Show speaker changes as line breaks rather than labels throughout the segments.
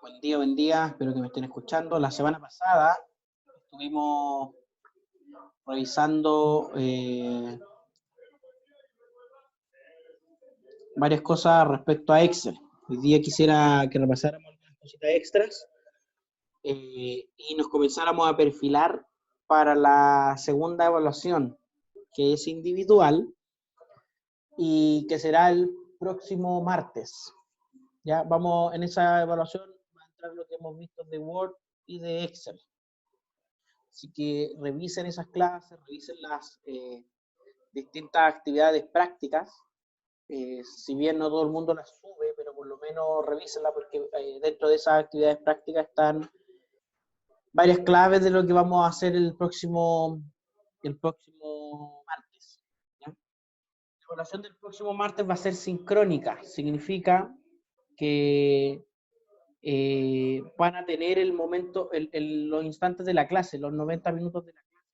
Buen día, espero que me estén escuchando. La semana pasada estuvimos revisando varias cosas respecto a Excel. Hoy día quisiera que repasáramos algunas cositas extras y nos comenzáramos a perfilar para la segunda evaluación, que es individual y que será el próximo martes. Ya vamos en esa evaluación, va a entrar lo que hemos visto de Word y de Excel. Así que revisen esas clases, revisen las distintas actividades prácticas. Si bien no todo el mundo las sube, pero por lo menos revísenlas porque dentro de esas actividades prácticas están varias claves de lo que vamos a hacer el próximo martes. ¿Ya? La evaluación del próximo martes va a ser sincrónica. Significa que van a tener el momento, los instantes de la clase, los 90 minutos de la clase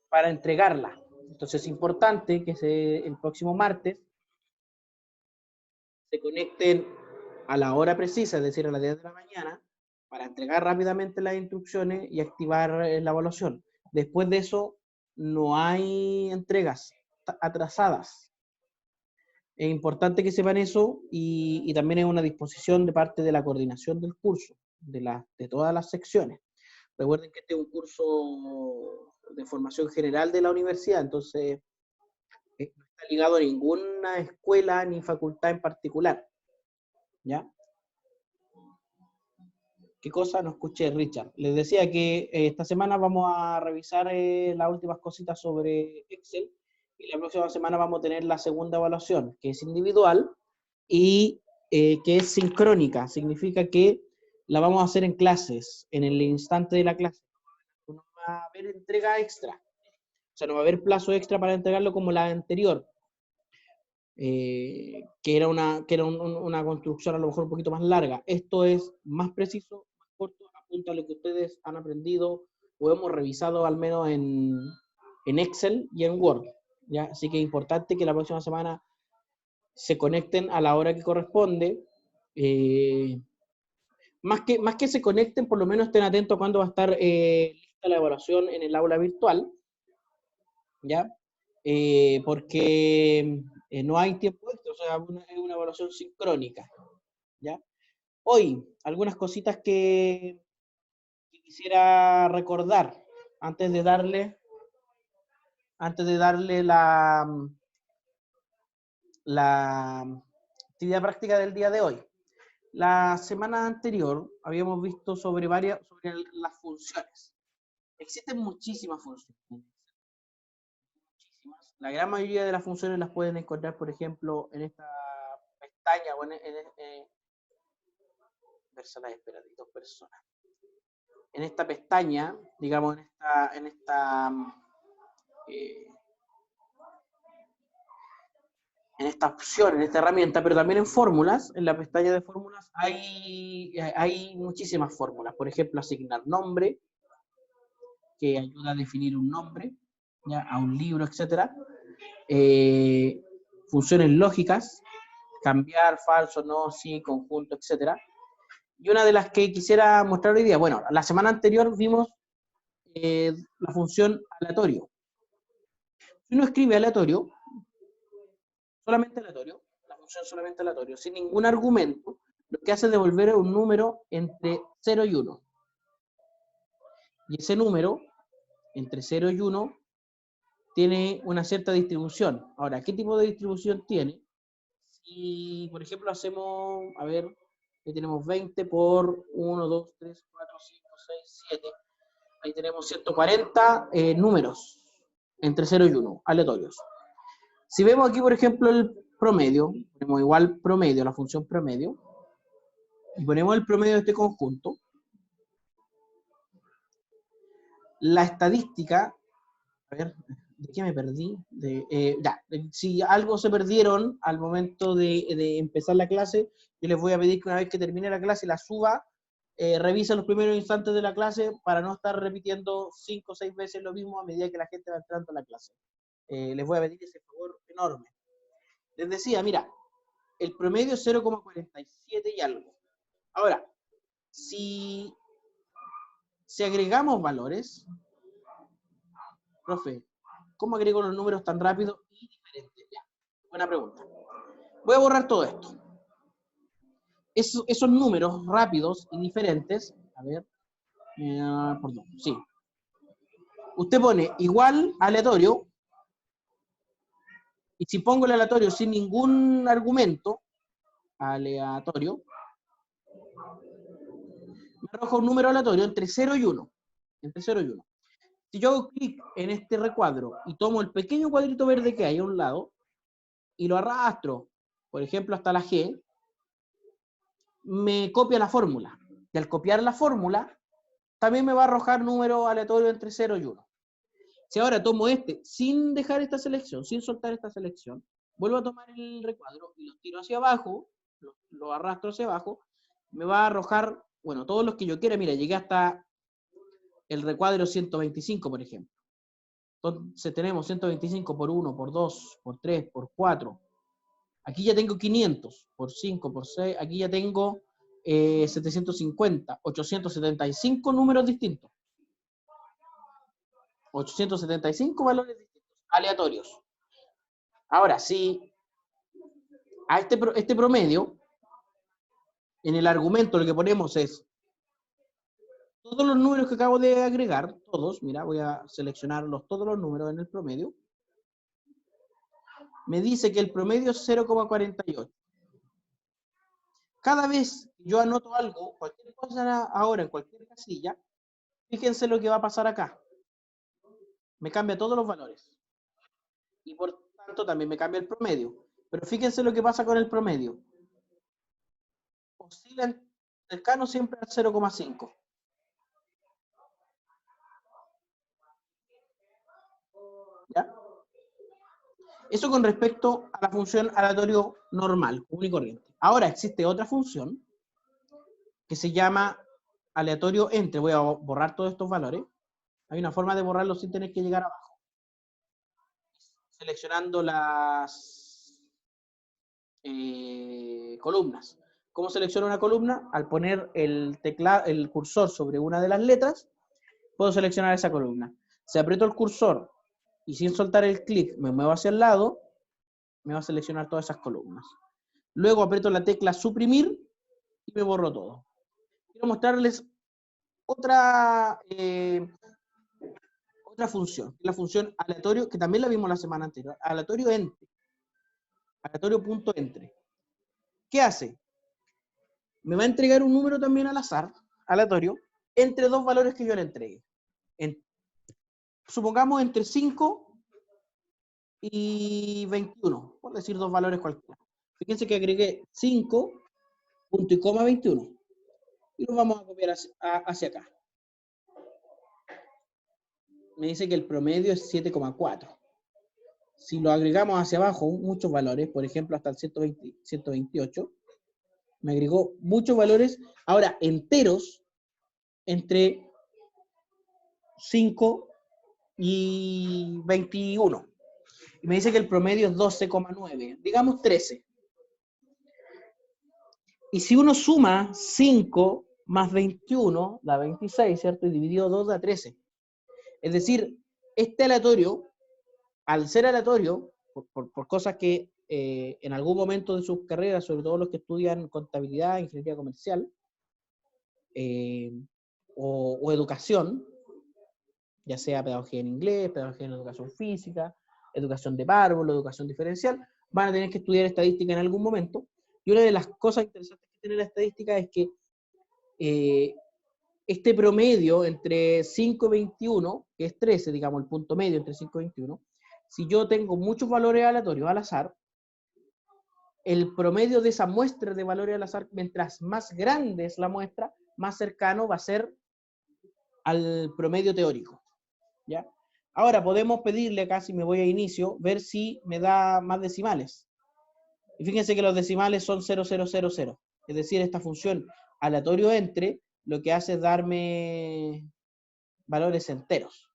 para entregarla. Entonces es importante que el próximo martes se conecten a la hora precisa, es decir, a las 10 de la mañana, para entregar rápidamente las instrucciones y activar la evaluación. Después de eso, no hay entregas atrasadas. Es importante que sepan eso y también es una disposición de parte de la coordinación del curso, de todas las secciones. Recuerden que este es un curso de formación general de la universidad, entonces no está ligado a ninguna escuela ni facultad en particular. ¿Ya? ¿Qué cosa? No escuché, Richard. Les decía que esta semana vamos a revisar las últimas cositas sobre Excel y la próxima semana vamos a tener la segunda evaluación, que es individual y que es sincrónica. Significa que la vamos a hacer en clases, en el instante de la clase. No va a haber entrega extra. O sea, no va a haber plazo extra para entregarlo como la anterior. Que era una construcción a lo mejor un poquito más larga. Esto es más preciso, más corto, apunta a lo que ustedes han aprendido o hemos revisado al menos en Excel y en Word. ¿Ya? Así que es importante que la próxima semana se conecten a la hora que corresponde. Más que se conecten, por lo menos estén atentos cuando va a estar lista la evaluación en el aula virtual. ¿Ya? Porque no hay tiempo extra, o sea, es una evaluación sincrónica, ¿ya? Hoy, algunas cositas que quisiera recordar antes de darle la actividad práctica del día de hoy. La semana anterior habíamos visto sobre las funciones. Existen muchísimas funciones. La gran mayoría de las funciones las pueden encontrar, por ejemplo, en esta pestaña o dos personas. En esta pestaña, digamos, en esta opción, en esta herramienta, pero también en fórmulas, en la pestaña de fórmulas hay muchísimas fórmulas. Por ejemplo, asignar nombre, que ayuda a definir un nombre, ¿ya? A un libro, etc. Funciones lógicas, cambiar, falso, no, sí, conjunto, etc. Y una de las que quisiera mostrar hoy día, bueno, la semana anterior vimos la función aleatorio. Si uno escribe aleatorio, la función solamente aleatorio, sin ningún argumento, lo que hace es devolver un número entre 0 y 1. Y ese número, entre 0 y 1, tiene una cierta distribución. Ahora, ¿qué tipo de distribución tiene? Si, por ejemplo, hacemos, a ver, ahí tenemos 20 por 1, 2, 3, 4, 5, 6, 7. Ahí tenemos 140 números entre 0 y 1, aleatorios. Si vemos aquí, por ejemplo, el promedio, ponemos igual promedio, la función promedio, y ponemos el promedio de este conjunto, la estadística, a ver, ¿de qué me perdí? Si algo se perdieron al momento de empezar la clase, yo les voy a pedir que una vez que termine la clase la suba, revisen los primeros instantes de la clase para no estar repitiendo 5 o 6 veces lo mismo a medida que la gente va entrando a la clase. Les voy a pedir ese favor enorme. Les decía, mira, el promedio es 0,47 y algo. Ahora, si agregamos valores, profe, ¿cómo agrego los números tan rápido y diferentes? Ya, buena pregunta. Voy a borrar todo esto. Esos números rápidos y diferentes, a ver, perdón, sí. Usted pone igual aleatorio, y si pongo el aleatorio sin ningún argumento, aleatorio, me arroja un número aleatorio entre 0 y 1. Entre 0 y 1. Si yo hago clic en este recuadro y tomo el pequeño cuadrito verde que hay a un lado y lo arrastro, por ejemplo, hasta la G, me copia la fórmula. Y al copiar la fórmula, también me va a arrojar números aleatorios entre 0 y 1. Si ahora tomo este, sin dejar esta selección, sin soltar esta selección, vuelvo a tomar el recuadro y los tiro hacia abajo, lo arrastro hacia abajo, me va a arrojar, bueno, todos los que yo quiera. Mira, llegué hasta el recuadro 125, por ejemplo. Entonces tenemos 125 por 1, por 2, por 3, por 4. Aquí ya tengo 500, por 5, por 6. Aquí ya tengo 750, 875 números distintos. 875 valores distintos, aleatorios. Ahora, si a este promedio, en el argumento lo que ponemos es todos los números que acabo de agregar, todos, mira, voy a seleccionarlos, todos los números en el promedio, me dice que el promedio es 0,48. Cada vez que yo anoto algo, cualquier cosa ahora en cualquier casilla, fíjense lo que va a pasar acá. Me cambia todos los valores. Y por tanto también me cambia el promedio. Pero fíjense lo que pasa con el promedio. Oscila cercano siempre al 0,5. ¿Ya? Eso con respecto a la función aleatorio normal, común y corriente. Ahora existe otra función que se llama aleatorio entre. Voy a borrar todos estos valores. Hay una forma de borrarlos sin tener que llegar abajo. Seleccionando las columnas. ¿Cómo selecciono una columna? Al poner el cursor sobre una de las letras, puedo seleccionar esa columna. Si aprieto el cursor y sin soltar el clic me muevo hacia el lado, me va a seleccionar todas esas columnas. Luego aprieto la tecla suprimir y me borro todo. Quiero mostrarles otra función, la función aleatorio, que también la vimos la semana anterior, aleatorio entre. Aleatorio.entre. ¿Qué hace? Me va a entregar un número también al azar, aleatorio, entre dos valores que yo le entregue. Supongamos entre 5 y 21, por decir dos valores cualquiera. Fíjense que agregué 5, punto y coma 21. Y lo vamos a copiar hacia acá. Me dice que el promedio es 7,4. Si lo agregamos hacia abajo, muchos valores, por ejemplo, hasta el 128, me agregó muchos valores, ahora enteros, entre 5 y 21. Y me dice que el promedio es 12,9, digamos 13. Y si uno suma 5 más 21, da 26, ¿cierto? Y dividido 2 da 13. Es decir, este aleatorio, al ser aleatorio, por cosas que en algún momento de sus carreras, sobre todo los que estudian contabilidad, ingeniería comercial, o educación, ya sea pedagogía en inglés, pedagogía en educación física, educación de párvulo, educación diferencial, van a tener que estudiar estadística en algún momento. Y una de las cosas interesantes que tiene la estadística es que este promedio entre 5 y 21, que es 13, digamos, el punto medio entre 5 y 21, si yo tengo muchos valores aleatorios al azar, el promedio de esa muestra de valores al azar, mientras más grande es la muestra, más cercano va a ser al promedio teórico. ¿Ya? Ahora podemos pedirle acá, si me voy a inicio, ver si me da más decimales. Y fíjense que los decimales son 0,000. Es decir, esta función aleatorio entre lo que hace es darme valores enteros.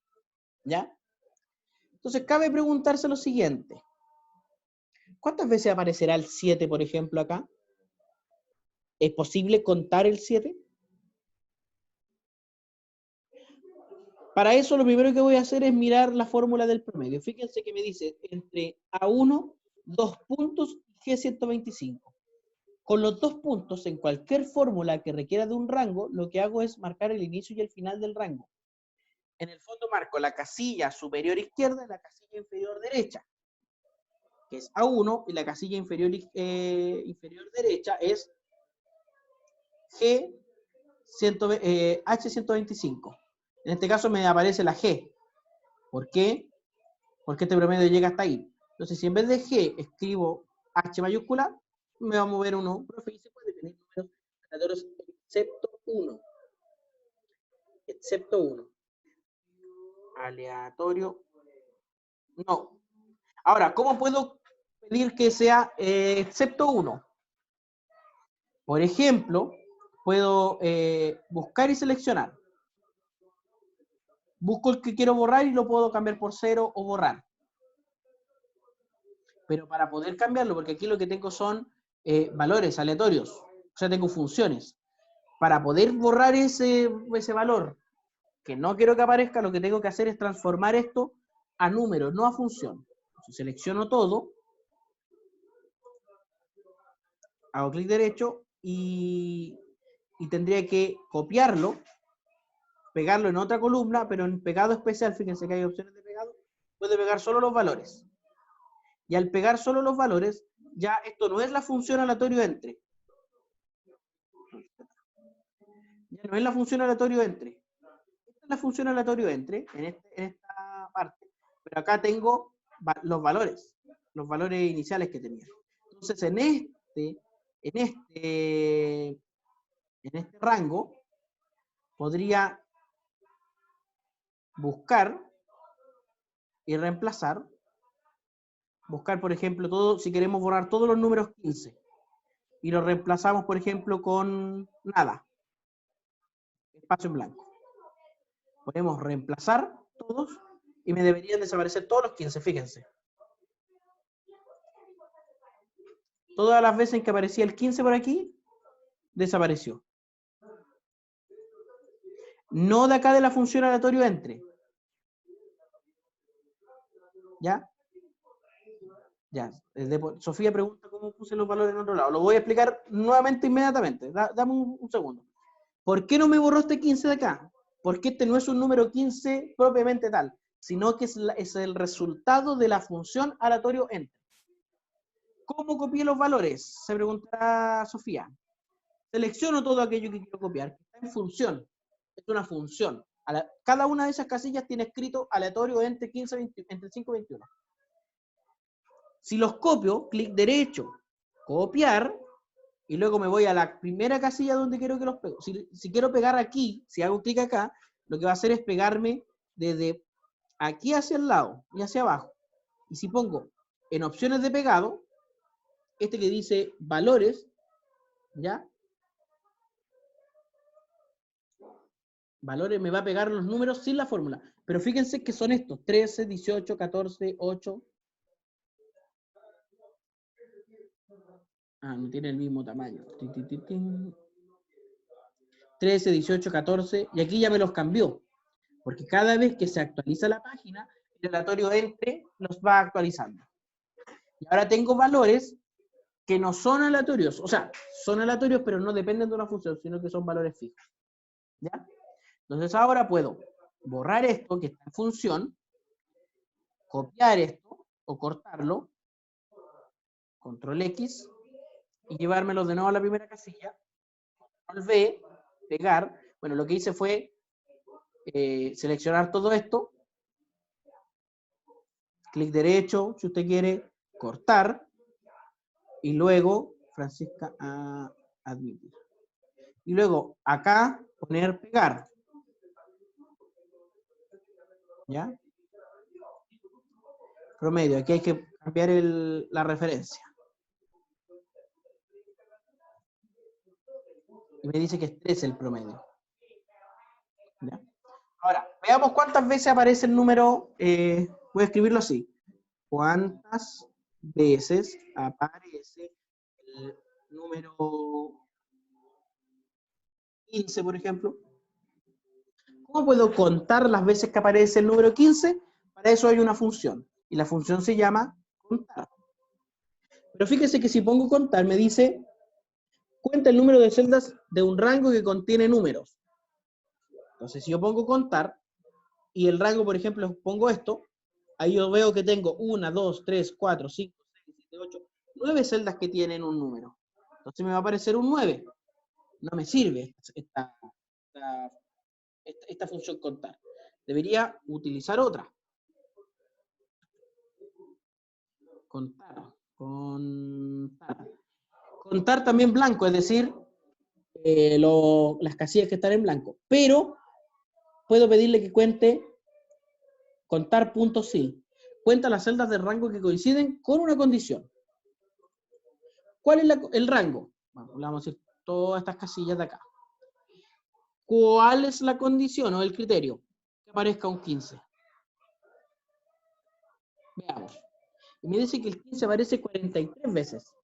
¿Ya? Entonces cabe preguntarse lo siguiente. ¿Cuántas veces aparecerá el 7, por ejemplo, acá? ¿Es posible contar el 7? Para eso lo primero que voy a hacer es mirar la fórmula del promedio. Fíjense que me dice entre A1, 2 puntos y G125. Con los 2 puntos, en cualquier fórmula que requiera de un rango, lo que hago es marcar el inicio y el final del rango. En el fondo marco la casilla superior izquierda y la casilla inferior derecha, que es A1, y la casilla inferior derecha es H125. En este caso me aparece la G. ¿Por qué? Porque este promedio llega hasta ahí. Entonces, si en vez de G escribo H mayúscula, me va a mover uno, profe, y se puede tener números aleatorios excepto 1. Excepto 1. Aleatorio. No. Ahora, ¿cómo puedo pedir que sea excepto 1? Por ejemplo, puedo buscar y seleccionar. Busco el que quiero borrar y lo puedo cambiar por 0 o borrar. Pero para poder cambiarlo, porque aquí lo que tengo son valores aleatorios, o sea, tengo funciones. Para poder borrar ese valor que no quiero que aparezca, lo que tengo que hacer es transformar esto a número, no a función. Entonces, selecciono todo, hago clic derecho y tendría que copiarlo, pegarlo en otra columna, pero en pegado especial, fíjense que hay opciones de pegado, puede pegar solo los valores. Y al pegar solo los valores, ya esto no es la función aleatorio entre. Ya no es la función aleatorio entre. Esta es la función aleatorio entre, en esta parte. Pero acá tengo los valores iniciales que tenía. Entonces, en este rango, podría buscar y reemplazar. Buscar, por ejemplo, si queremos borrar todos los números 15. Y lo reemplazamos, por ejemplo, con nada. Espacio en blanco. Podemos reemplazar todos y me deberían desaparecer todos los 15, fíjense. Todas las veces que aparecía el 15 por aquí, desapareció. No de acá de la función aleatorio entre. ¿Ya? Ya. Sofía pregunta cómo puse los valores en otro lado. Lo voy a explicar nuevamente inmediatamente. Dame un segundo. ¿Por qué no me borró este 15 de acá? Porque este no es un número 15 propiamente tal, sino que es el resultado de la función aleatorio entre. ¿Cómo copié los valores? Se preguntará Sofía. Selecciono todo aquello que quiero copiar. Está en función. Es una función. Cada una de esas casillas tiene escrito aleatorio entre 5 y 21. Si los copio, clic derecho, copiar, y luego me voy a la primera casilla donde quiero que los pego. Si quiero pegar aquí, si hago clic acá, lo que va a hacer es pegarme desde aquí hacia el lado y hacia abajo. Y si pongo en opciones de pegado, este que dice valores, ¿ya? Valores me va a pegar los números sin la fórmula. Pero fíjense que son estos, 13, 18, 14, 8. Ah, no tiene el mismo tamaño. 13, 18, 14. Y aquí ya me los cambió. Porque cada vez que se actualiza la página, el aleatorio entre los va actualizando. Y ahora tengo valores que no son aleatorios. O sea, son aleatorios, pero no dependen de una función, sino que son valores fijos. ¿Ya? Entonces ahora puedo borrar esto que está en función, copiar esto o cortarlo, control X, y llevármelo de nuevo a la primera casilla, control V, pegar. Bueno, lo que hice fue seleccionar todo esto, clic derecho, si usted quiere, cortar, y luego, Francisca, admitir. Y luego, acá, poner pegar. ¿Ya? Promedio, aquí hay que cambiar la referencia. Y me dice que es 13 el promedio. ¿Ya? Ahora, veamos cuántas veces aparece el número, voy a escribirlo así. ¿Cuántas veces aparece el número 15, por ejemplo. ¿Cómo puedo contar las veces que aparece el número 15? Para eso hay una función, y la función se llama contar. Pero fíjese que si pongo contar, me dice, cuenta el número de celdas de un rango que contiene números. Entonces, si yo pongo contar, y el rango, por ejemplo, pongo esto, ahí yo veo que tengo 1, 2, 3, 4, 5, 6, 7, 8, 9 celdas que tienen un número. Entonces me va a aparecer un 9. No me sirve esta función contar. Debería utilizar otra. Contar. Contar. Contar también blanco, es decir, las casillas que están en blanco. Pero puedo pedirle que cuente contar puntos sil. Cuenta las celdas de rango que coinciden con una condición. ¿Cuál es el rango? Bueno, le vamos a decir todas estas casillas de acá. ¿Cuál es la condición o el criterio? Que aparezca un 15. Veamos. Y me dice que el 15 aparece 43 veces.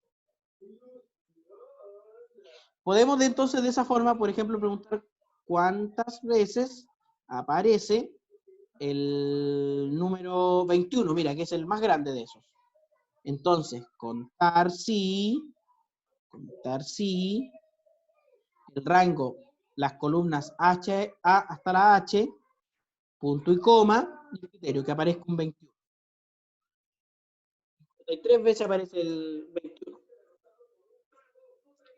Podemos entonces de esa forma, por ejemplo, preguntar cuántas veces aparece el número 21, mira, que es el más grande de esos. Entonces, contar si, el rango, las columnas H, A hasta la H, punto y coma, y el criterio, que aparezca un 21. 53 veces aparece el 21.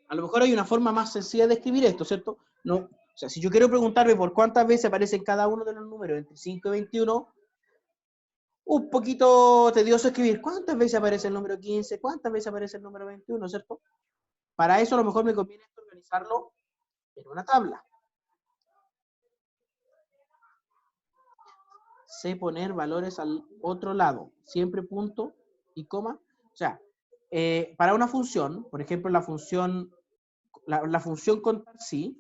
A lo mejor hay una forma más sencilla de escribir esto, ¿cierto? No, o sea, si yo quiero preguntarme por cuántas veces aparecen cada uno de los números entre 5 y 21, un poquito tedioso escribir cuántas veces aparece el número 15, cuántas veces aparece el número 21, ¿cierto? Para eso a lo mejor me conviene organizarlo en una tabla. Sé poner valores al otro lado, siempre punto y coma. O sea, para una función, por ejemplo, la función contar sí,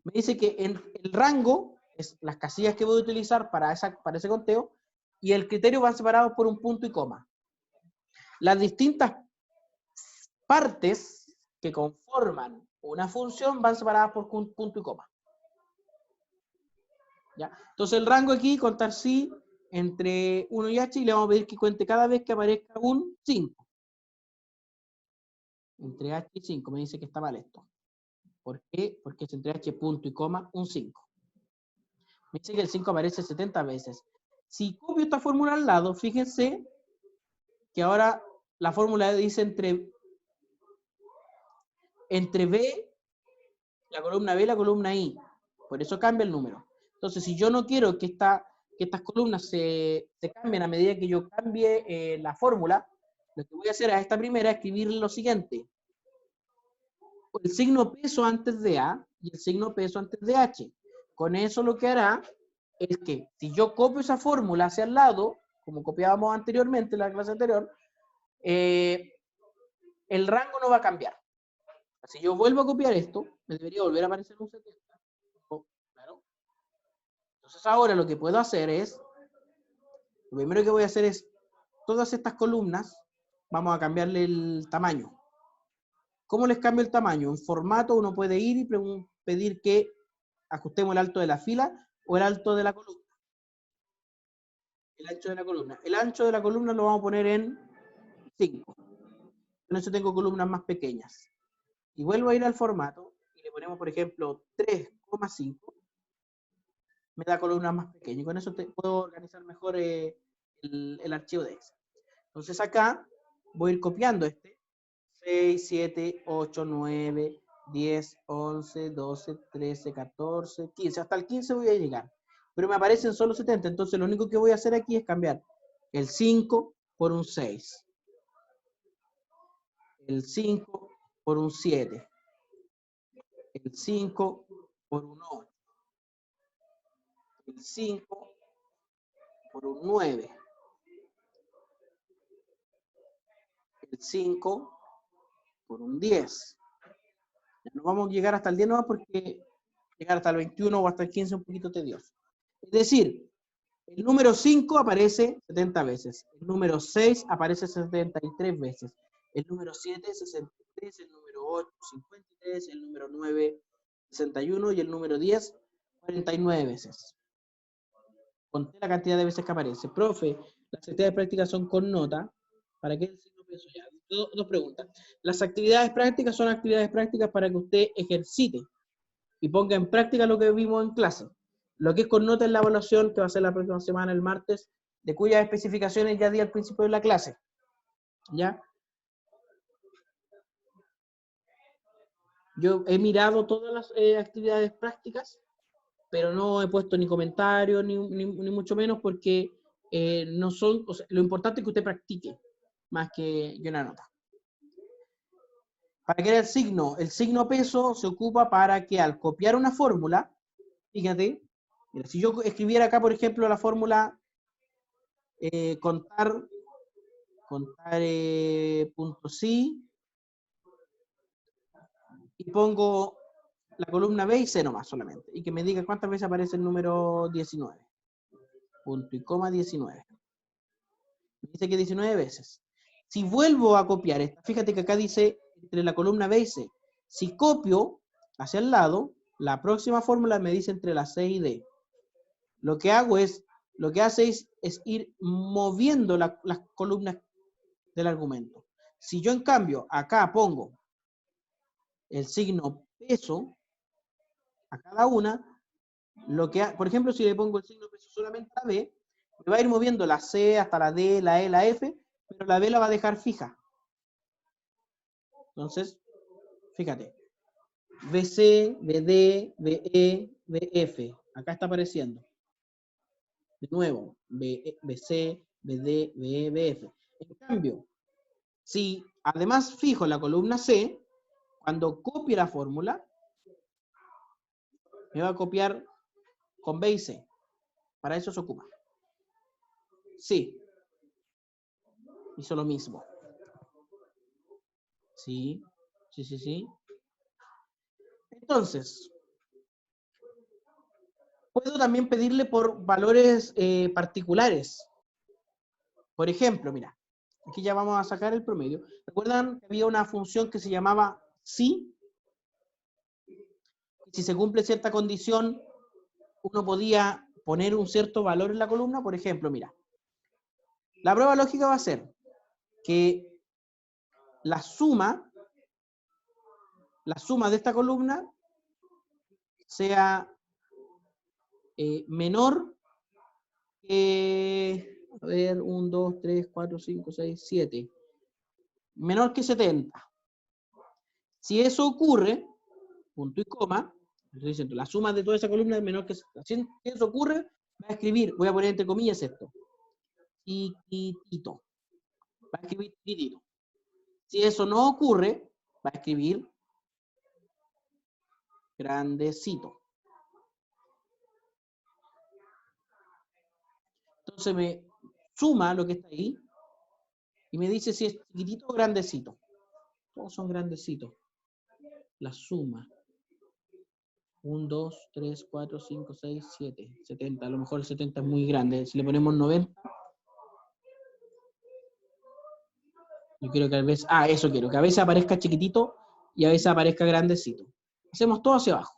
me dice que el rango es las casillas que voy a utilizar para ese conteo, y el criterio van separados por un punto y coma. Las distintas partes que conforman una función van separadas por un punto y coma. ¿Ya? Entonces el rango aquí, contar sí, entre 1 y h, y le vamos a pedir que cuente cada vez que aparezca un 5. Entre h y 5, me dice que está mal esto. ¿Por qué? Porque es entre h punto y coma un 5. Me dice que el 5 aparece 70 veces. Si copio esta fórmula al lado, fíjense que ahora la fórmula dice entre B, la columna B y la columna I. Por eso cambia el número. Entonces, si yo no quiero que estas columnas se cambien a medida que yo cambie la fórmula, lo que voy a hacer a esta primera es escribir lo siguiente. El signo peso antes de A y el signo peso antes de H. Con eso lo que hará es que si yo copio esa fórmula hacia el lado, como copiábamos anteriormente en la clase anterior, el rango no va a cambiar. Si yo vuelvo a copiar esto, me debería volver a aparecer un 70. Claro. Entonces ahora lo que puedo hacer es, lo primero que voy a hacer es, todas estas columnas, vamos a cambiarle el tamaño. ¿Cómo les cambio el tamaño? En formato uno puede ir y pedir que ajustemos el alto de la fila o el alto de la columna. El ancho de la columna. El ancho de la columna lo vamos a poner en 5. Con eso tengo columnas más pequeñas. Y vuelvo a ir al formato y le ponemos, por ejemplo, 3,5. Me da columnas más pequeñas. Y con eso puedo organizar mejor el archivo de Excel. Entonces acá voy a ir copiando 6, 7, 8, 9, 10, 11, 12, 13, 14, 15. Hasta el 15 voy a llegar. Pero me aparecen solo 70. Entonces lo único que voy a hacer aquí es cambiar el 5 por un 6. El 5 por un 7. El 5 por un 8. El 5 por un 9. El 5 por un 10. No vamos a llegar hasta el 10 nomás porque llegar hasta el 21 o hasta el 15 es un poquito tedioso. Es decir, El número 5 aparece 70 veces. El número 6 aparece 73 veces. El número 7, 63. El número 8, 53. El número 9, 61. Y el número 10, 49 veces. Conté la cantidad de veces que aparece. Profe, las actividades prácticas son con nota. ¿Para qué el signo peso ya? Dos preguntas. Las actividades prácticas son actividades prácticas para que usted ejercite y ponga en práctica lo que vimos en clase. Lo que es con nota en la evaluación, que va a ser la próxima semana, el martes, de cuyas especificaciones ya di al principio de la clase. ¿Ya? Yo he mirado todas las actividades prácticas, pero no he puesto ni comentarios, ni mucho menos, porque no son, o sea, lo importante es que usted practique, más que una nota. ¿Para qué era el signo? El signo peso se ocupa para que al copiar una fórmula, fíjate, mira, si yo escribiera acá, por ejemplo, la fórmula contar punto sí, y pongo la columna B y C nomás solamente, y que me diga cuántas veces aparece el número 19, punto y coma 19. Me dice que 19 veces. Si vuelvo a copiar esta, fíjate que acá dice entre la columna B y C. Si copio hacia el lado, la próxima fórmula me dice entre la C y D. Lo que hace es ir moviendo las columnas del argumento. Si yo en cambio acá pongo el signo peso a cada una, por ejemplo, si le pongo el signo peso solamente a la B, me va a ir moviendo la C hasta la D, la E, la F, pero la B la va a dejar fija. Entonces, fíjate, BC, BD, BE, BF. Acá está apareciendo. De nuevo, BC, BD, BE, BF. En cambio, si además fijo la columna C, cuando copie la fórmula, me va a copiar con B y C. Para eso se ocupa. Sí. Hizo lo mismo. Sí. Sí. Entonces, puedo también pedirle por valores particulares. Por ejemplo, mira, aquí ya vamos a sacar el promedio. ¿Recuerdan que había una función que se llamaba si? Si se cumple cierta condición, uno podía poner un cierto valor en la columna. Por ejemplo, mira, la prueba lógica va a ser que la suma de esta columna sea menor que, a ver, 1, 2, 3, 4, 5, 6, 7, menor que 70. Si eso ocurre, punto y coma, estoy diciendo, la suma de toda esa columna es menor que 70. Si eso ocurre, va a escribir, voy a poner entre comillas esto, chiquitito. Va a escribir chiquitito. Si eso no ocurre, va a escribir grandecito. Entonces me suma lo que está ahí y me dice si es chiquitito o grandecito. Todos son grandecitos. La suma. 1, 2, 3, 4, 5, 6, 7. 70. A lo mejor el 70 es muy grande. Si le ponemos 90. Yo quiero que a veces... eso quiero. Que a veces aparezca chiquitito y a veces aparezca grandecito. Hacemos todo hacia abajo.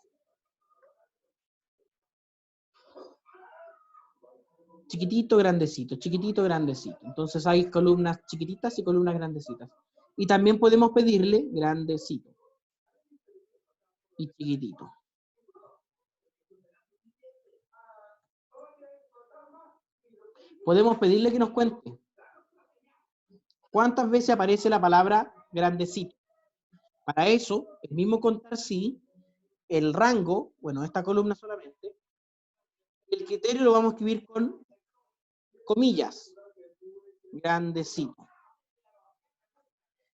Chiquitito, grandecito, chiquitito, grandecito. Entonces hay columnas chiquititas y columnas grandecitas. Y también podemos pedirle grandecito y chiquitito. Podemos pedirle que nos cuente cuántas veces aparece la palabra grandecito. Para eso, el mismo contar sí, el rango, bueno, esta columna solamente, el criterio lo vamos a escribir con comillas. Grandecito.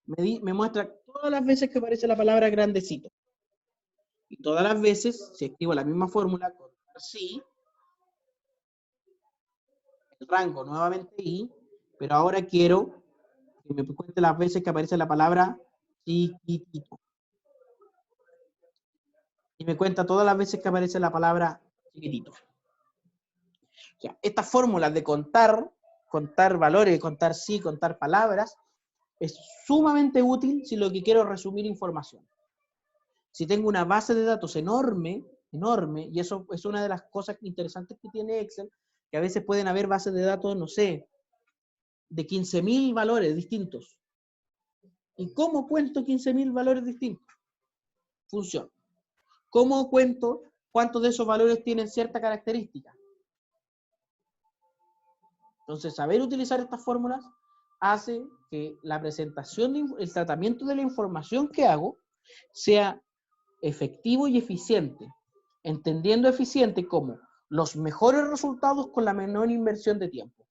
Me muestra todas las veces que aparece la palabra grandecito. Y todas las veces, si escribo la misma fórmula, contar sí, el rango nuevamente i, pero ahora quiero que me cuente las veces que aparece la palabra chiquitito. Y me cuenta todas las veces que aparece la palabra chiquitito. Ya, estas fórmulas de contar valores, contar sí, contar palabras, es sumamente útil si lo que quiero es resumir información. Si tengo una base de datos enorme, y eso es una de las cosas interesantes que tiene Excel, que a veces pueden haber bases de datos, no sé, de 15.000 valores distintos. ¿Y cómo cuento 15.000 valores distintos? Función. ¿Cómo cuento cuántos de esos valores tienen cierta característica? Entonces, saber utilizar estas fórmulas hace que la presentación, el tratamiento de la información que hago sea efectivo y eficiente, entendiendo eficiente como los mejores resultados con la menor inversión de tiempo.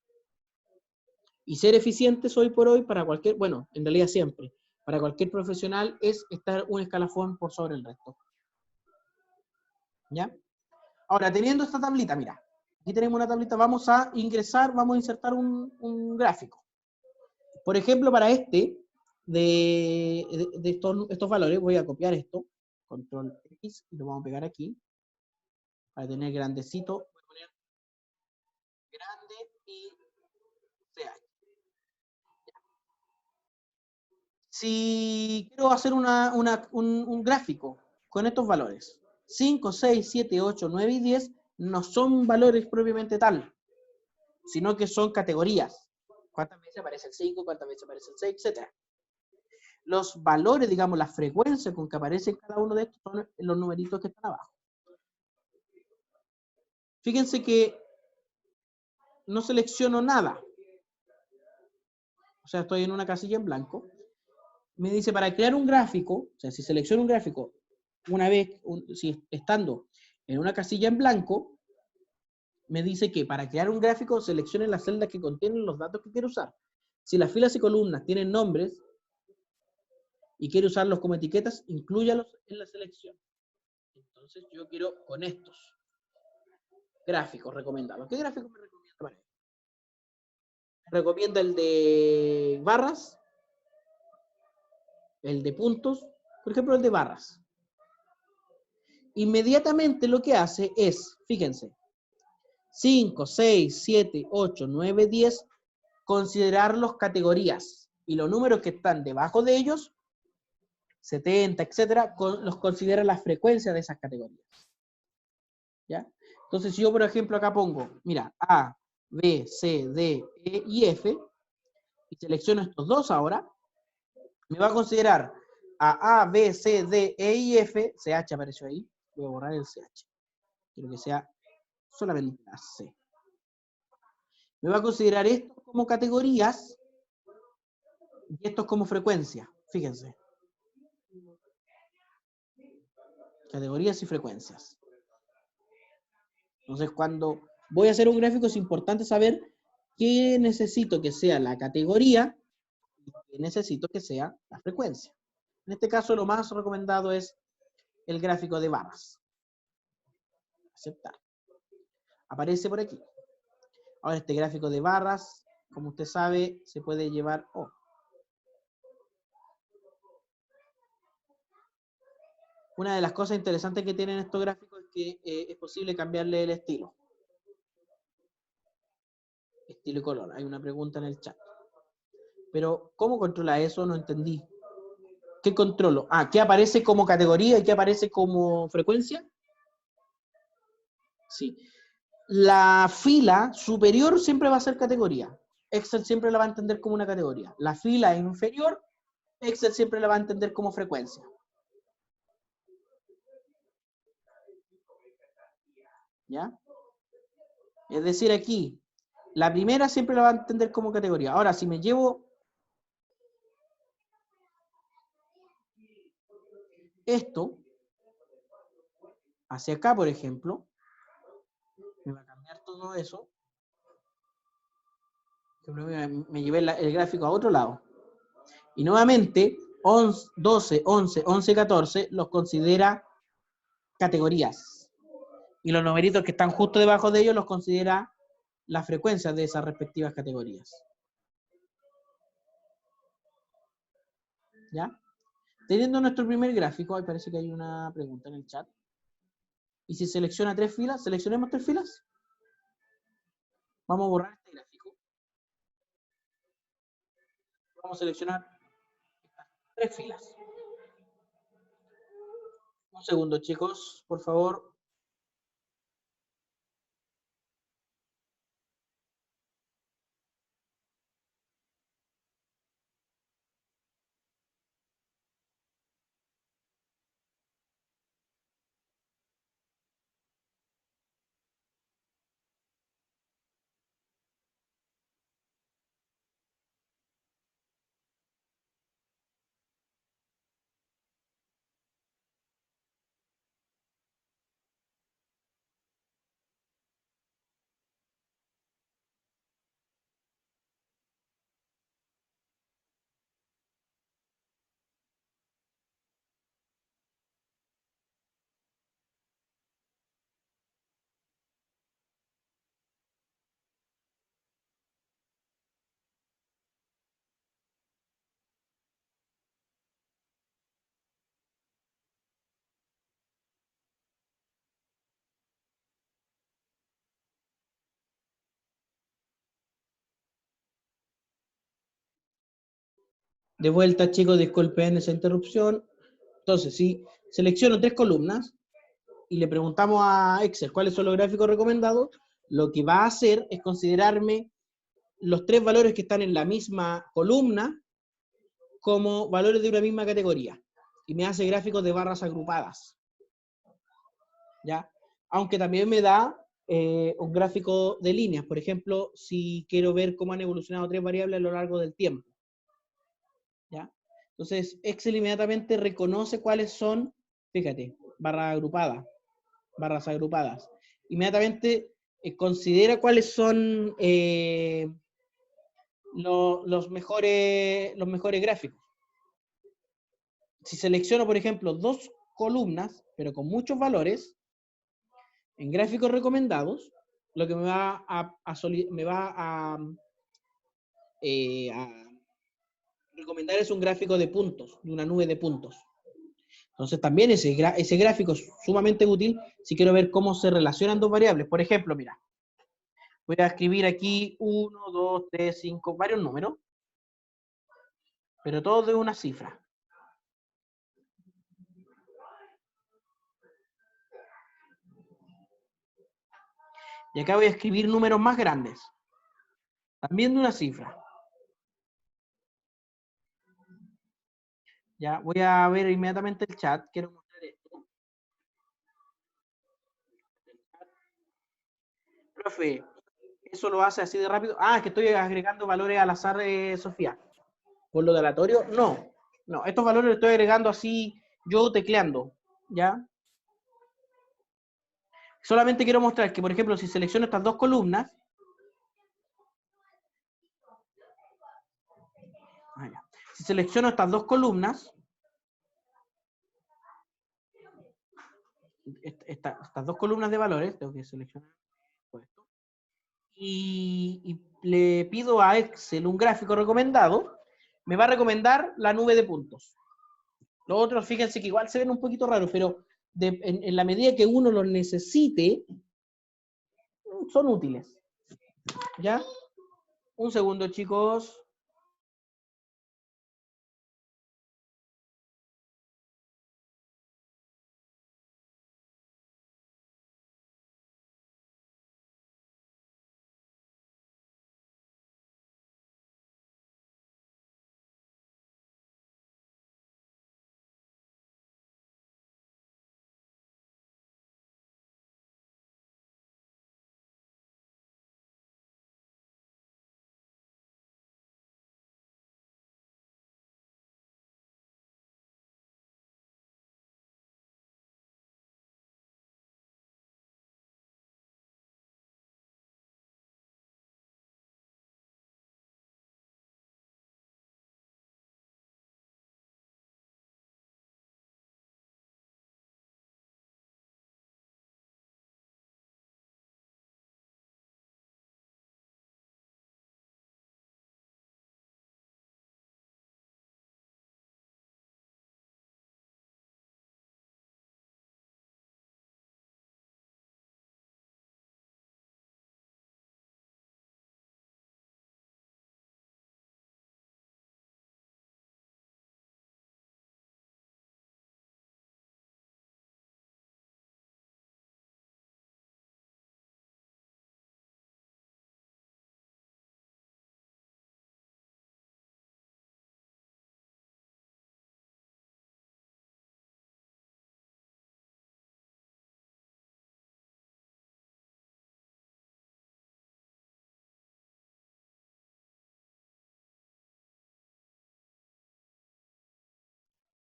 Y ser eficientes hoy por hoy para cualquier, bueno, en realidad siempre, para cualquier profesional es estar un escalafón por sobre el resto. ¿Ya? Ahora, teniendo esta tablita, mira, aquí tenemos una tablita, vamos a insertar un gráfico. Por ejemplo, para de estos valores, voy a copiar esto, control X, y lo vamos a pegar aquí, para tener grandecito, voy a poner grande y CH. Si quiero hacer un gráfico con estos valores, 5, 6, 7, 8, 9 y 10 no son valores propiamente tal, sino que son categorías. ¿Cuántas veces aparece el 5? ¿Cuántas veces aparece el 6? Etcétera. Los valores, digamos, la frecuencia con que aparecen cada uno de estos son los numeritos que están abajo. Fíjense que no selecciono nada. O sea, estoy en una casilla en blanco. Me dice, para crear un gráfico, o sea, si selecciono un gráfico una vez, si estando en una casilla en blanco, me dice que para crear un gráfico seleccione las celdas que contienen los datos que quiero usar. Si las filas y columnas tienen nombres y quiero usarlos como etiquetas, inclúyalos en la selección. Entonces yo quiero con estos gráficos recomendados. ¿Qué gráfico me recomienda para esto? Me recomienda el de barras, el de puntos, por ejemplo el de barras. Inmediatamente lo que hace es, fíjense, 5, 6, 7, 8, 9, 10, considerarlos categorías. Y los números que están debajo de ellos, 70, etcétera, los considera la frecuencia de esas categorías. ¿Ya? Entonces, si yo, por ejemplo, acá pongo, mira, A, B, C, D, E y F, y selecciono estos dos ahora, me va a considerar a B, C, D, E y F, CH apareció ahí, voy a borrar el CH. Quiero que sea solamente la C. Me va a considerar esto como categorías y estos como frecuencia. Fíjense. Categorías y frecuencias. Entonces, cuando voy a hacer un gráfico es importante saber qué necesito que sea la categoría y qué necesito que sea la frecuencia. En este caso, lo más recomendado es el gráfico de barras. Aceptar. Aparece por aquí. Ahora, este gráfico de barras, como usted sabe, se puede llevar... Una de las cosas interesantes que tienen estos gráficos es que es posible cambiarle el estilo. Estilo y color. Hay una pregunta en el chat. Pero, ¿cómo controla eso? No entendí. ¿Qué controlo? Ah, ¿qué aparece como categoría y qué aparece como frecuencia? Sí. La fila superior siempre va a ser categoría. Excel siempre la va a entender como una categoría. La fila inferior, Excel siempre la va a entender como frecuencia. ¿Ya? Es decir, aquí, la primera siempre la va a entender como categoría. Ahora, si me llevo esto hacia acá, por ejemplo, me va a cambiar todo eso. Me llevé el gráfico a otro lado. Y nuevamente, 11, 12, 11, 11, 14 los considera categorías. Y los numeritos que están justo debajo de ellos los considera las frecuencias de esas respectivas categorías. ¿Ya? Teniendo nuestro primer gráfico, ahí parece que hay una pregunta en el chat. ¿Y si selecciona 3 filas? ¿Seleccionemos 3 filas? Vamos a borrar este gráfico. Vamos a seleccionar tres filas. Un segundo, chicos, por favor. De vuelta, chicos, disculpen esa interrupción. Entonces, si selecciono tres columnas y le preguntamos a Excel cuáles son los gráficos recomendados, lo que va a hacer es considerarme los tres valores que están en la misma columna como valores de una misma categoría. Y me hace gráficos de barras agrupadas. ¿Ya? Aunque también me da un gráfico de líneas. Por ejemplo, si quiero ver cómo han evolucionado tres variables a lo largo del tiempo. ¿Ya? Entonces, Excel inmediatamente reconoce cuáles son, fíjate, barras agrupadas. Inmediatamente considera cuáles son los mejores gráficos. Si selecciono, por ejemplo, dos columnas, pero con muchos valores, en gráficos recomendados, lo que me va a recomendar es un gráfico de puntos, de una nube de puntos. Entonces también ese gráfico es sumamente útil si quiero ver cómo se relacionan dos variables. Por ejemplo, mira, voy a escribir aquí 1, 2, 3, 5, varios números, pero todos de una cifra. Y acá voy a escribir números más grandes, también de una cifra. Ya, voy a ver inmediatamente el chat, quiero mostrar esto. Profe, ¿eso lo hace así de rápido? Ah, es que estoy agregando valores al azar, Sofía. ¿Por lo de aleatorio? No, no, estos valores los estoy agregando así, yo tecleando, ¿ya? Solamente quiero mostrar que, por ejemplo, si selecciono estas dos columnas, si selecciono estas dos columnas, estas dos columnas de valores, tengo que seleccionar esto, y le pido a Excel un gráfico recomendado, me va a recomendar la nube de puntos. Los otros, fíjense que igual se ven un poquito raros, pero en la medida que uno los necesite, son útiles. ¿Ya? Un segundo, chicos.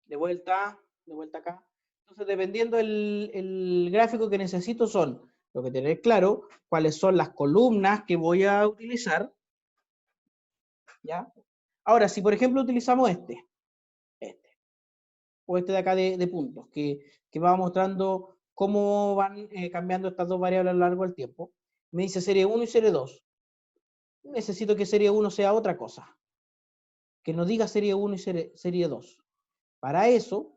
de vuelta acá. Entonces, dependiendo el gráfico que necesito son, lo que tener claro, cuáles son las columnas que voy a utilizar, ¿ya? Ahora, si por ejemplo utilizamos este, o este de acá de puntos, que va mostrando cómo van cambiando estas dos variables a lo largo del tiempo, me dice serie 1 y serie 2. Necesito que serie 1 sea otra cosa, que no diga serie 1 y serie 2. Para eso,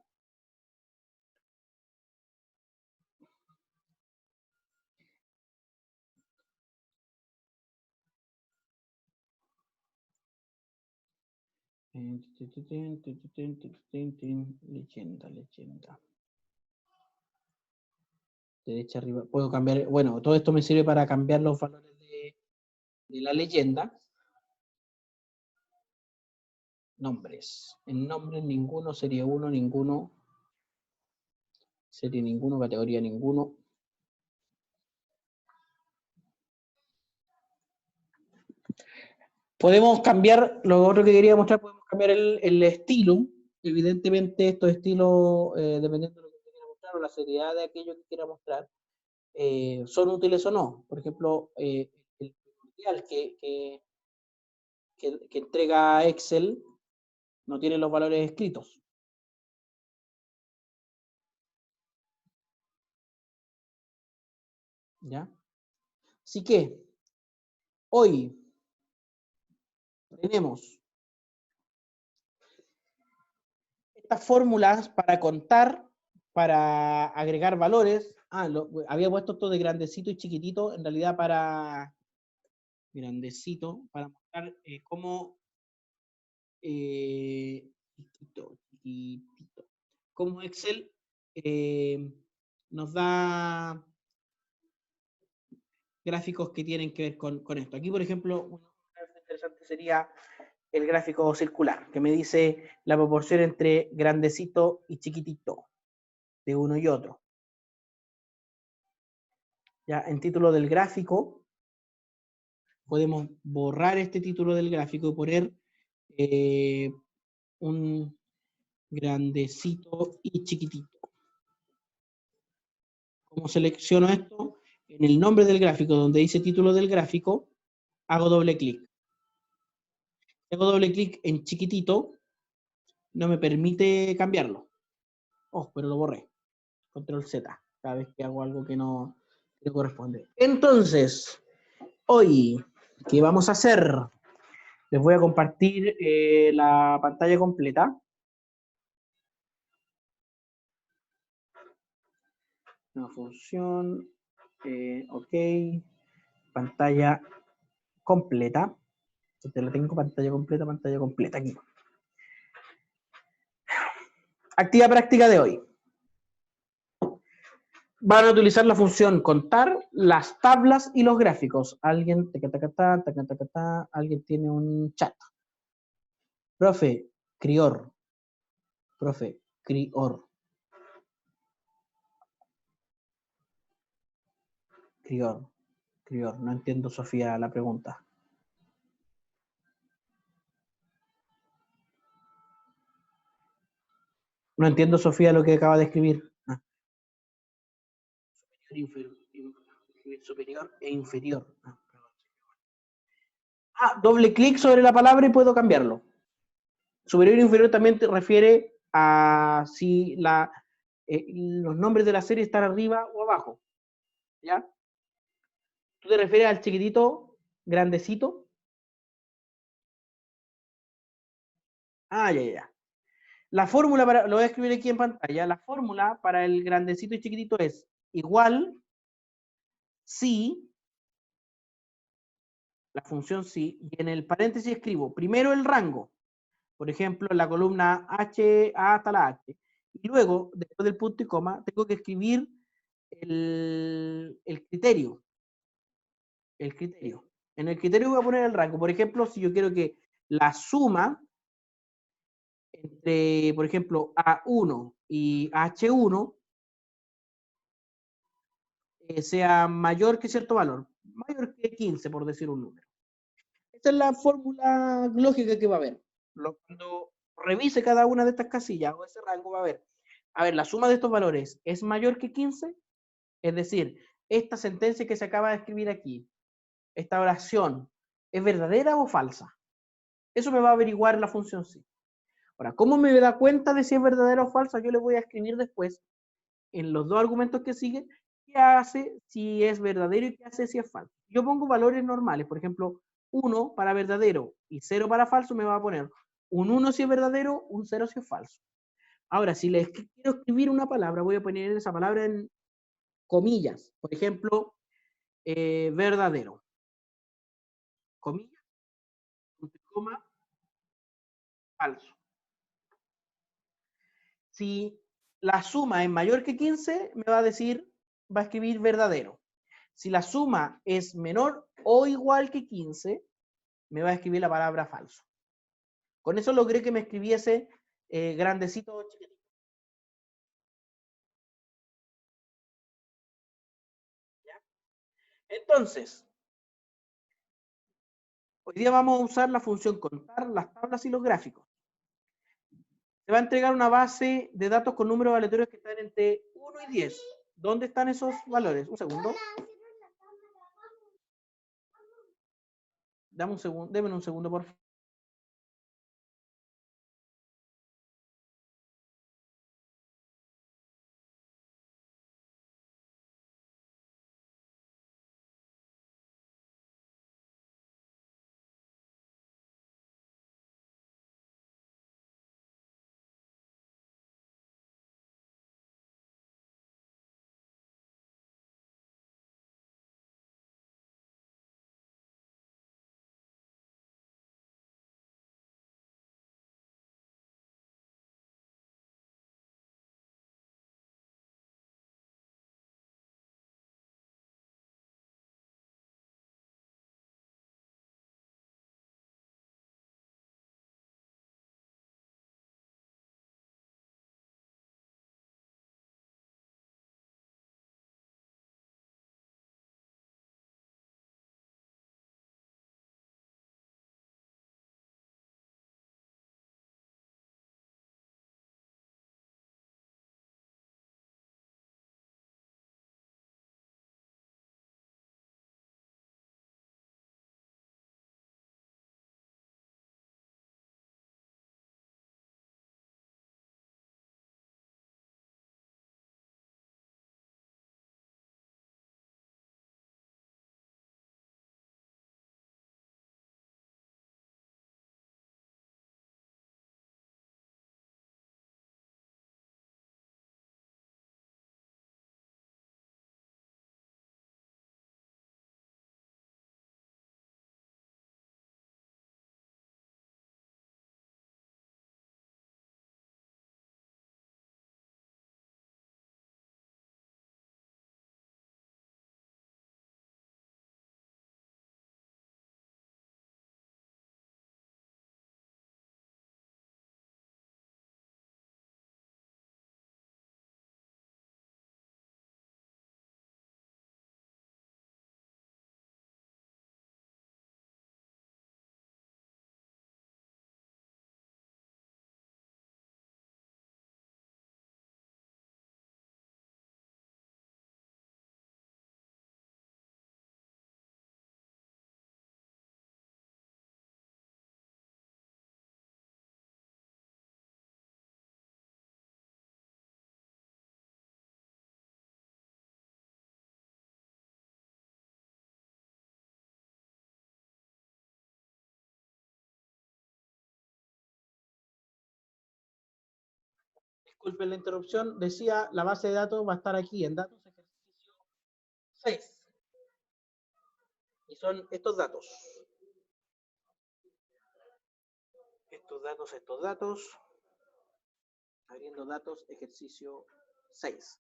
leyenda. Derecha arriba. Puedo cambiar, bueno, todo esto me sirve para cambiar los valores de la leyenda. Nombres. En nombres ninguno, serie 1 ninguno, serie ninguno, categoría ninguno. Podemos cambiar, lo otro que quería mostrar, podemos cambiar el estilo. Evidentemente estos estilos, dependiendo de lo que quiera mostrar o la seriedad de aquello que quiera mostrar, son útiles o no. Por ejemplo, el primordial que entrega Excel no tiene los valores escritos. ¿Ya? Así que, hoy tenemos estas fórmulas para contar, para agregar valores. Había puesto esto de grandecito y chiquitito, en realidad para grandecito, para mostrar cómo cómo Excel nos da gráficos que tienen que ver con esto. Aquí, por ejemplo, un gráfico interesante sería el gráfico circular, que me dice la proporción entre grandecito y chiquitito, de uno y otro. Ya, en título del gráfico, podemos borrar este título del gráfico y poner un grandecito y chiquitito. ¿Cómo selecciono esto? En el nombre del gráfico, donde dice título del gráfico, hago doble clic. Hago doble clic en chiquitito, no me permite cambiarlo. Oh, pero lo borré. Control Z, cada vez que hago algo que no corresponde. Entonces, hoy, ¿qué vamos a hacer? Les voy a compartir la pantalla completa. Una función, ok, pantalla completa. Entonces la tengo pantalla completa aquí. Actividad práctica de hoy. Van a utilizar la función contar, las tablas y los gráficos. Alguien, alguien tiene un chat. Profe, Crior. Profe, Crior. Crior. No entiendo, Sofía, la pregunta. No entiendo, Sofía, lo que acaba de escribir. Superior e inferior. Doble clic sobre la palabra y puedo cambiarlo. Superior e inferior también te refiere a si los nombres de la serie están arriba o abajo. ¿Ya? ¿Tú te refieres al chiquitito, grandecito? Ya. La fórmula para, lo voy a escribir aquí en pantalla, la fórmula para el grandecito y chiquitito es igual si, la función si, y en el paréntesis escribo primero el rango, por ejemplo, en la columna H, A hasta la H, y luego, después del punto y coma, tengo que escribir el criterio. El criterio. En el criterio voy a poner el rango. Por ejemplo, si yo quiero que la suma entre, por ejemplo, A1 y H1 sea mayor que cierto valor, mayor que 15, por decir un número. Esta es la fórmula lógica que va a haber. revise cada una de estas casillas o ese rango, va a ver, la suma de estos valores es mayor que 15, es decir, esta sentencia que se acaba de escribir aquí, esta oración, ¿es verdadera o falsa? Eso me va a averiguar la función sí. Ahora, ¿cómo me da cuenta de si es verdadera o falsa? Yo le voy a escribir después, en los dos argumentos que siguen, qué hace si es verdadero y qué hace si es falso. Yo pongo valores normales, por ejemplo, 1 para verdadero y 0 para falso, me va a poner un 1 si es verdadero, un 0 si es falso. Ahora, si les quiero escribir una palabra, voy a poner esa palabra en comillas. Por ejemplo, verdadero. Comillas, coma, falso. Si la suma es mayor que 15, me va a decir, va a escribir verdadero. Si la suma es menor o igual que 15, me va a escribir la palabra falso. Con eso logré que me escribiese grandecito, chiquitito. ¿Ya? Entonces, hoy día vamos a usar la función contar, las tablas y los gráficos. Se va a entregar una base de datos con números aleatorios que están entre 1 y 10. ¿Dónde están esos valores? Un segundo. Dame un segundo, déme un segundo, por favor. Disculpen la interrupción. Decía, la base de datos va a estar aquí en datos ejercicio 6. Y son estos datos. Estos datos. Abriendo datos, ejercicio 6.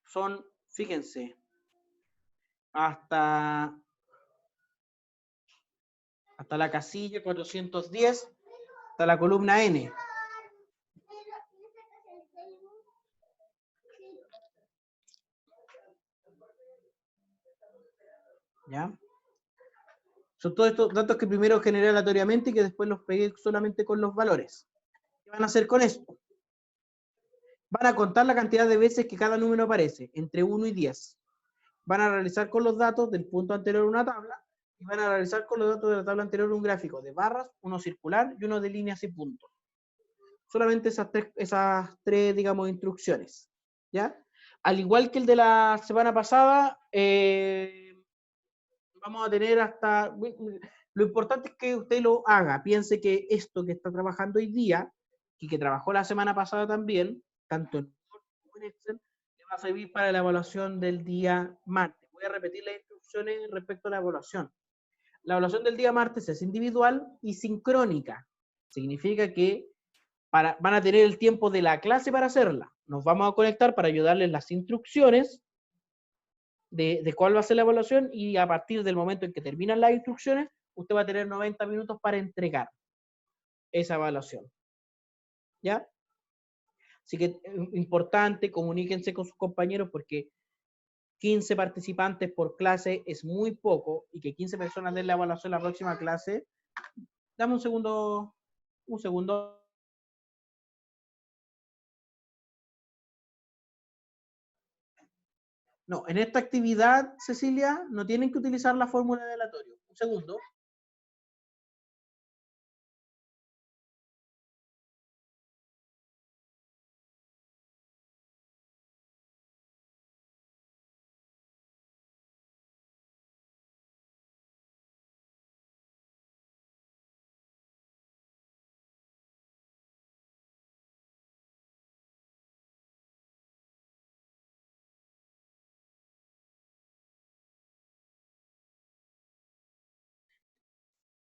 Son, fíjense, hasta, hasta la casilla 410, hasta la columna N. ¿Ya? Son todos estos datos que primero generé aleatoriamente y que después los pegué solamente con los valores. ¿Qué van a hacer con esto? Van a contar la cantidad de veces que cada número aparece, entre 1 y 10. Van a realizar con los datos del punto anterior una tabla, y van a realizar con los datos de la tabla anterior un gráfico de barras, uno circular y uno de líneas y puntos. Solamente esas tres, digamos, instrucciones. ¿Ya? Al igual que el de la semana pasada, vamos a tener hasta... Lo importante es que usted lo haga, piense que esto que está trabajando hoy día, y que trabajó la semana pasada también, tanto en Word como en Excel, le va a servir para la evaluación del día martes. Voy a repetir las instrucciones respecto a la evaluación. La evaluación del día martes es individual y sincrónica. Significa que van a tener el tiempo de la clase para hacerla. Nos vamos a conectar para ayudarles las instrucciones de cuál va a ser la evaluación, y a partir del momento en que terminan las instrucciones, usted va a tener 90 minutos para entregar esa evaluación. ¿Ya? Así que importante, comuníquense con sus compañeros, porque 15 participantes por clase es muy poco, y que 15 personas den la evaluación en la próxima clase. Dame un segundo, un segundo. No, en esta actividad, Cecilia, no tienen que utilizar la fórmula de aleatorio. Un segundo.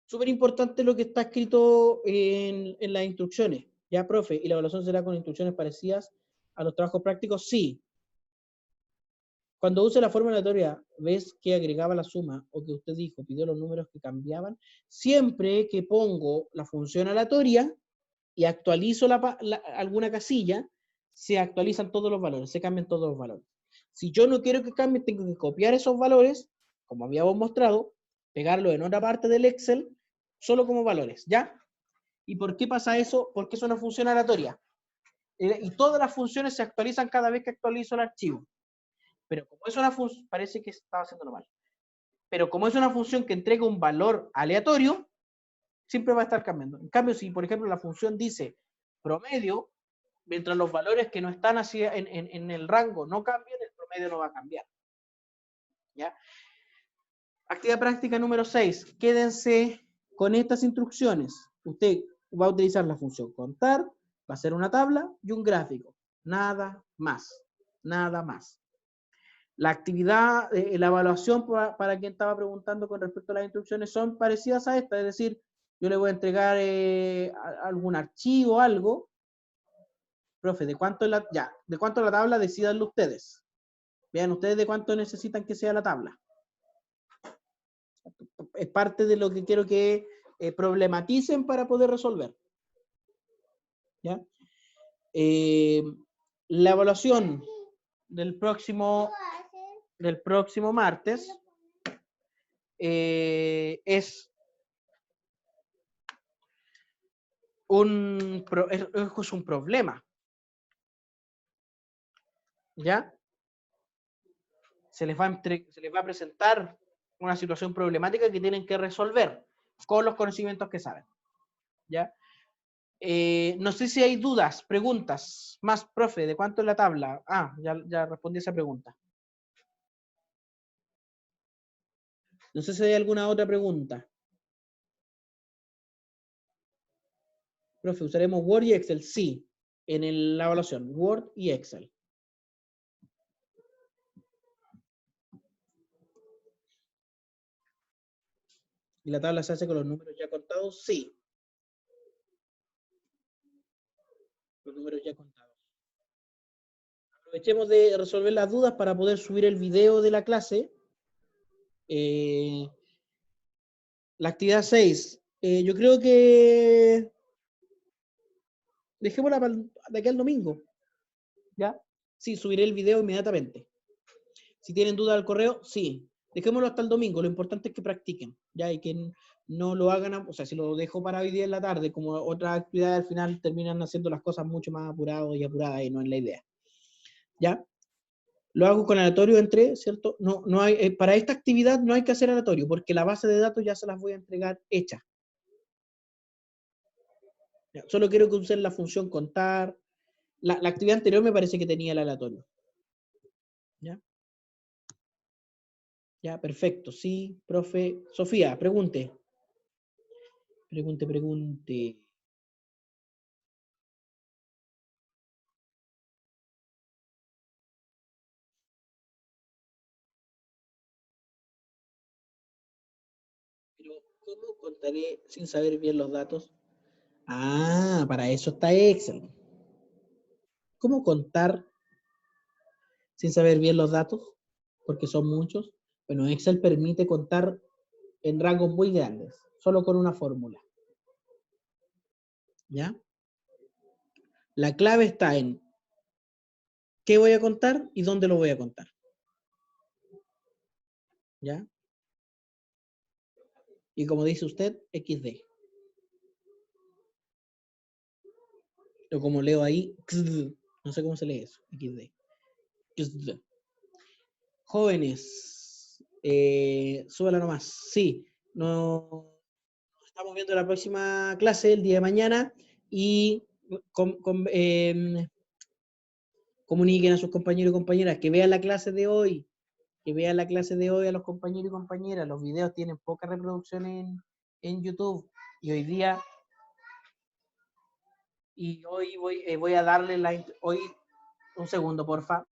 Súper importante lo que está escrito en las instrucciones. Ya, profe, ¿y la evaluación será con instrucciones parecidas a los trabajos prácticos? Sí. Cuando use la fórmula aleatoria, ves que agregaba la suma, o que usted dijo, pidió los números que cambiaban. Siempre que pongo la función aleatoria y actualizo alguna casilla, se actualizan todos los valores, se cambian todos los valores. Si yo no quiero que cambie, tengo que copiar esos valores, como habíamos mostrado, pegarlo en otra parte del Excel, solo como valores, ¿ya? ¿Y por qué pasa eso? Porque es una función aleatoria. Y todas las funciones se actualizan cada vez que actualizo el archivo. Pero como es una función, parece que estaba haciendo mal. Pero como es una función que entrega un valor aleatorio, siempre va a estar cambiando. En cambio, si por ejemplo la función dice promedio, mientras los valores que no están así en el rango no cambien, el promedio no va a cambiar. ¿Ya? Actividad práctica número 6. Quédense con estas instrucciones. Usted va a utilizar la función contar, va a hacer una tabla y un gráfico. Nada más. Nada más. La actividad, la evaluación para quien estaba preguntando con respecto a las instrucciones son parecidas a esta, es decir, yo le voy a entregar algún archivo, algo. Profe, ¿de cuánto es la tabla? Decídanlo ustedes. Vean ustedes de cuánto necesitan que sea la tabla. Es parte de lo que quiero que problematicen para poder resolver. ¿Ya? La evaluación del próximo martes es un problema. ¿Ya? Se les va a presentar una situación problemática que tienen que resolver con los conocimientos que saben. ¿Ya? No sé si hay dudas, preguntas. Más, profe, ¿de cuánto es la tabla? Ah, ya respondí esa pregunta. No sé si hay alguna otra pregunta. Profe, ¿usaremos Word y Excel? Sí, en la evaluación, Word y Excel. ¿Y la tabla se hace con los números ya contados? Sí. Los números ya contados. Aprovechemos de resolver las dudas para poder subir el video de la clase. La actividad 6. Yo creo que dejémosla de aquí al domingo. ¿Ya? Sí, subiré el video inmediatamente. Si tienen duda al correo, sí. dejémoslo hasta el domingo, lo importante es que practiquen, ¿ya? Y que no lo hagan, o sea, si lo dejo para hoy día en la tarde, como otra actividad, al final terminan haciendo las cosas mucho más apuradas y apuradas, y no es la idea, ¿ya? Lo hago con aleatorio entre, ¿cierto? No hay, para esta actividad no hay que hacer aleatorio, porque la base de datos ya se las voy a entregar hecha. ¿Ya? Solo quiero que usen la función contar. La actividad anterior me parece que tenía el aleatorio. ¿Ya? Ya, perfecto. Sí, profe. Sofía, pregunte. Pregunte. Pero, ¿cómo contaré sin saber bien los datos? Ah, para eso está Excel. ¿Cómo contar sin saber bien los datos? Porque son muchos. Bueno, Excel permite contar en rangos muy grandes, solo con una fórmula. ¿Ya? La clave está en qué voy a contar y dónde lo voy a contar. ¿Ya? Y como dice usted, XD. O como leo ahí, no sé cómo se lee eso, XD. XD. Jóvenes, súbala nomás. Sí, nos estamos viendo la próxima clase el día de mañana y comuniquen a sus compañeros y compañeras que vean la clase de hoy, que vean la clase de hoy a los compañeros y compañeras. Los videos tienen poca reproducción en YouTube y hoy día, y hoy voy a darle hoy, un segundo, porfa.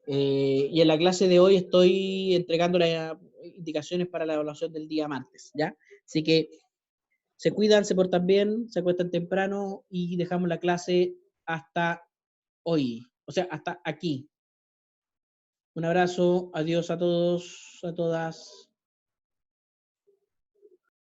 Y en la clase de hoy estoy entregando las indicaciones para la evaluación del día martes, ¿ya? Así que se cuidan, se portan bien, se acuestan temprano y dejamos la clase hasta hoy, o sea, hasta aquí. Un abrazo, adiós a todos, a todas.